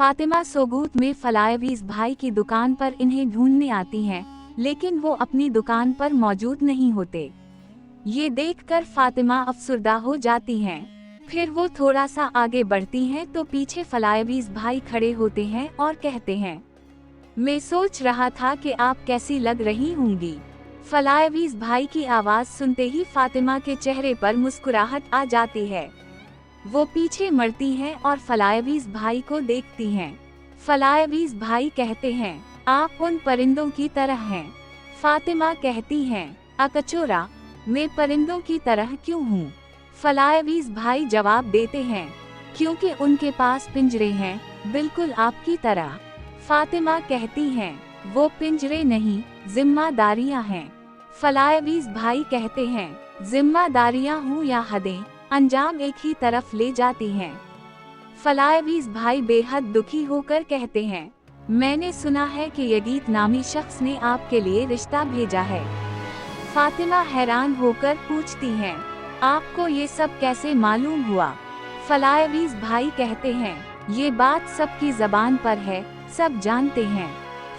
फातिमा सोगूत में फलायवीज भाई की दुकान पर इन्हें ढूंढने आती हैं, लेकिन वो अपनी दुकान पर मौजूद नहीं होते। ये देखकर फातिमा अफसुर्दा हो जाती हैं। फिर वो थोड़ा सा आगे बढ़ती हैं तो पीछे फलायवीज भाई खड़े होते हैं और कहते हैं, मैं सोच रहा था कि आप कैसी लग रही होंगी। फलायवीज भाई की आवाज सुनते ही फातिमा के चेहरे पर मुस्कुराहट आ जाती है। वो पीछे मड़ती हैं और फलायवीज भाई को देखती हैं। फलायवीज भाई कहते हैं, आप उन परिंदों की तरह हैं। फातिमा कहती हैं, अकचोरा, मैं परिंदों की तरह क्यों हूँ? फलायवीज भाई जवाब देते हैं, क्योंकि उनके पास पिंजरे हैं, बिल्कुल आपकी तरह। फातिमा कहती हैं, वो पिंजरे नहीं, जिम्मेदारियां हैं। फलायवीज भाई कहते हैं, जिम्मेदारियां हूँ या हदें, अंजाम एक ही तरफ ले जाती हैं। फलायवीज भाई बेहद दुखी होकर कहते हैं, मैंने सुना है कि यगीत नामी शख्स ने आपके लिए रिश्ता भेजा है। फातिमा हैरान होकर पूछती हैं, आपको ये सब कैसे मालूम हुआ? फलायवीज भाई कहते हैं, ये बात सबकी जबान पर है, सब जानते हैं।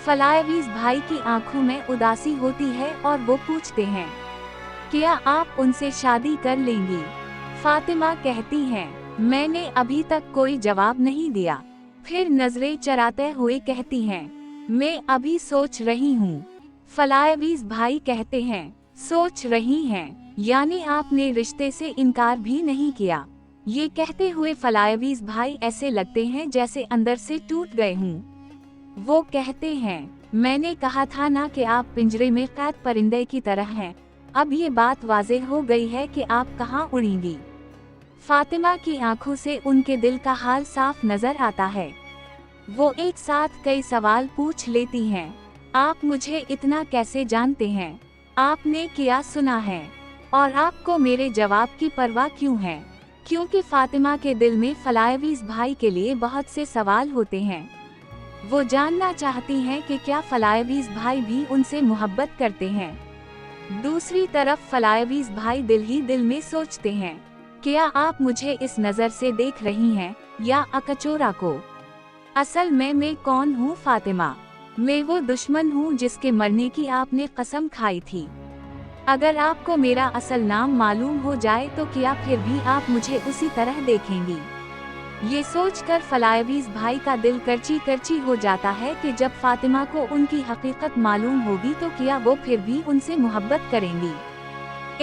फलायवीज भाई की आंखों में उदासी होती है और वो पूछते हैं, क्या आप उनसे शादी कर लेंगी? फातिमा कहती हैं, मैंने अभी तक कोई जवाब नहीं दिया। फिर नजरें चराते हुए कहती हैं, मैं अभी सोच रही हूँ। फलायवीज भाई कहते हैं, सोच रही हैं, यानी आपने रिश्ते से इनकार भी नहीं किया। ये कहते हुए फलायवीज भाई ऐसे लगते हैं जैसे अंदर से टूट गए हूँ। वो कहते हैं, मैंने कहा था ना कि आप पिंजरे में कैद परिंदे की तरह हैं। अब ये बात वाज़ेह हो गई है कि आप कहाँ उड़ेंगी। फातिमा की आंखों से उनके दिल का हाल साफ नजर आता है। वो एक साथ कई सवाल पूछ लेती हैं, आप मुझे इतना कैसे जानते हैं? आपने क्या सुना है? और आपको मेरे जवाब की परवाह क्यों है? क्योंकि फातिमा के दिल में फलायवीज भाई के लिए बहुत से सवाल होते हैं। वो जानना चाहती हैं कि क्या फलायवीज भाई भी उनसे मोहब्बत करते हैं। दूसरी तरफ फलायवीज भाई दिल ही दिल में सोचते हैं, क्या आप मुझे इस नज़र से देख रही हैं या अकचोरा को? असल में मैं कौन हूँ फातिमा? मैं वो दुश्मन हूँ जिसके मरने की आपने कसम खाई थी। अगर आपको मेरा असल नाम मालूम हो जाए तो क्या फिर भी आप मुझे उसी तरह देखेंगी? ये सोचकर फलायवीज भाई का दिल करची करची हो जाता है कि जब फातिमा को उनकी हकीकत मालूम होगी तो क्या वो फिर भी उनसे मोहब्बत करेंगी।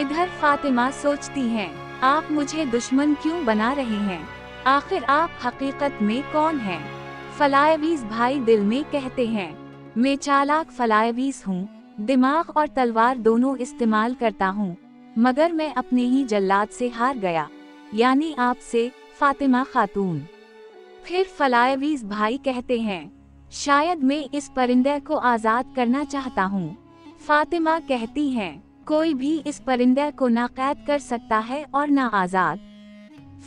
इधर फातिमा सोचती हैं, आप मुझे दुश्मन क्यों बना रहे हैं? आखिर आप हकीकत में कौन हैं? फलायवीज भाई दिल में कहते हैं, मैं चालाक फलायवीज हूँ, दिमाग और तलवार दोनों इस्तेमाल करता हूँ, मगर मैं अपने ही जल्लाद से हार गया, यानी आपसे, फातिमा खातून। फिर फलायवीज भाई कहते हैं, शायद मैं इस परिंदे को आज़ाद करना चाहता हूँ। फातिमा कहती हैं, कोई भी इस परिंदे को ना कैद कर सकता है और ना आज़ाद।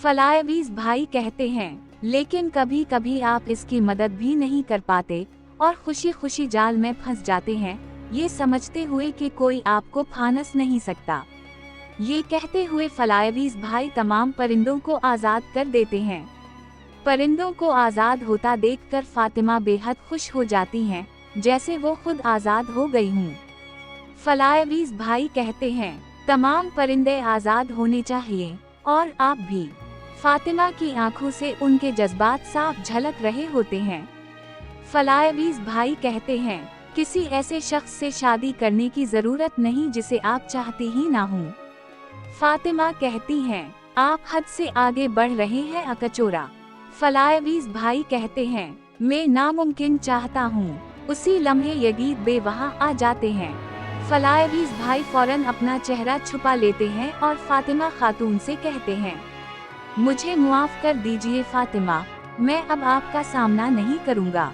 फलायवीज भाई कहते हैं, लेकिन कभी कभी आप इसकी मदद भी नहीं कर पाते और खुशी खुशी जाल में फंस जाते हैं, ये समझते हुए कि कोई आपको फानस नहीं सकता। ये कहते हुए फलायवीज भाई तमाम परिंदों को आज़ाद कर देते हैं। परिंदों को आज़ाद होता देखकर फातिमा बेहद खुश हो जाती हैं, जैसे वो खुद आज़ाद हो गई हूँ। फलायवीज भाई कहते हैं, तमाम परिंदे आज़ाद होने चाहिए, और आप भी। फातिमा की आंखों से उनके जज्बात साफ झलक रहे होते हैं। फलायवीज भाई कहते हैं, किसी ऐसे शख्स से शादी करने की जरूरत नहीं जिसे आप चाहती ही ना हो। फातिमा कहती हैं, आप हद से आगे बढ़ रहे हैं अकचोरा। फलायवीज भाई कहते हैं, मैं नामुमकिन चाहता हूँ। उसी लम्हे यगीत बे वहाँ आ जाते हैं। फलायवीज भाई फौरन अपना चेहरा छुपा लेते हैं और फातिमा खातून से कहते हैं, मुझे मुआफ कर दीजिए फातिमा, मैं अब आपका सामना नहीं करूँगा।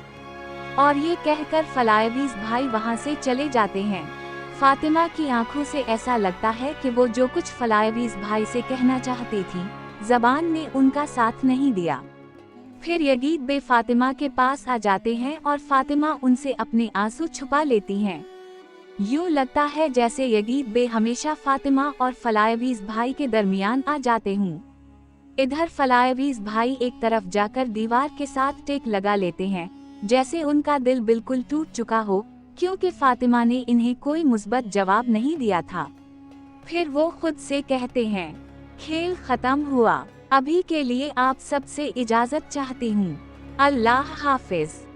और ये कहकर फलायवीज भाई वहाँ से चले जाते हैं। फातिमा की आंखों से ऐसा लगता है कि वो जो कुछ फलायवीज भाई से कहना चाहती थी, ज़बान ने उनका साथ नहीं दिया। फिर यगीत बे फातिमा के पास आ जाते हैं और फातिमा उनसे अपने आंसू छुपा लेती हैं। यूँ लगता है जैसे यगीत बे हमेशा फातिमा और फलायवीज भाई के दरमियान आ जाते हूँ। इधर फलायवीज भाई एक तरफ जाकर दीवार के साथ टेक लगा लेते हैं, जैसे उनका दिल बिल्कुल टूट चुका हो, क्योंकि फातिमा ने इन्हें कोई मुस्बत जवाब नहीं दिया था। फिर वो खुद से कहते हैं, खेल खत्म हुआ, अभी के लिए आप सबसे इजाजत चाहती हूँ, अल्लाह हाफिज।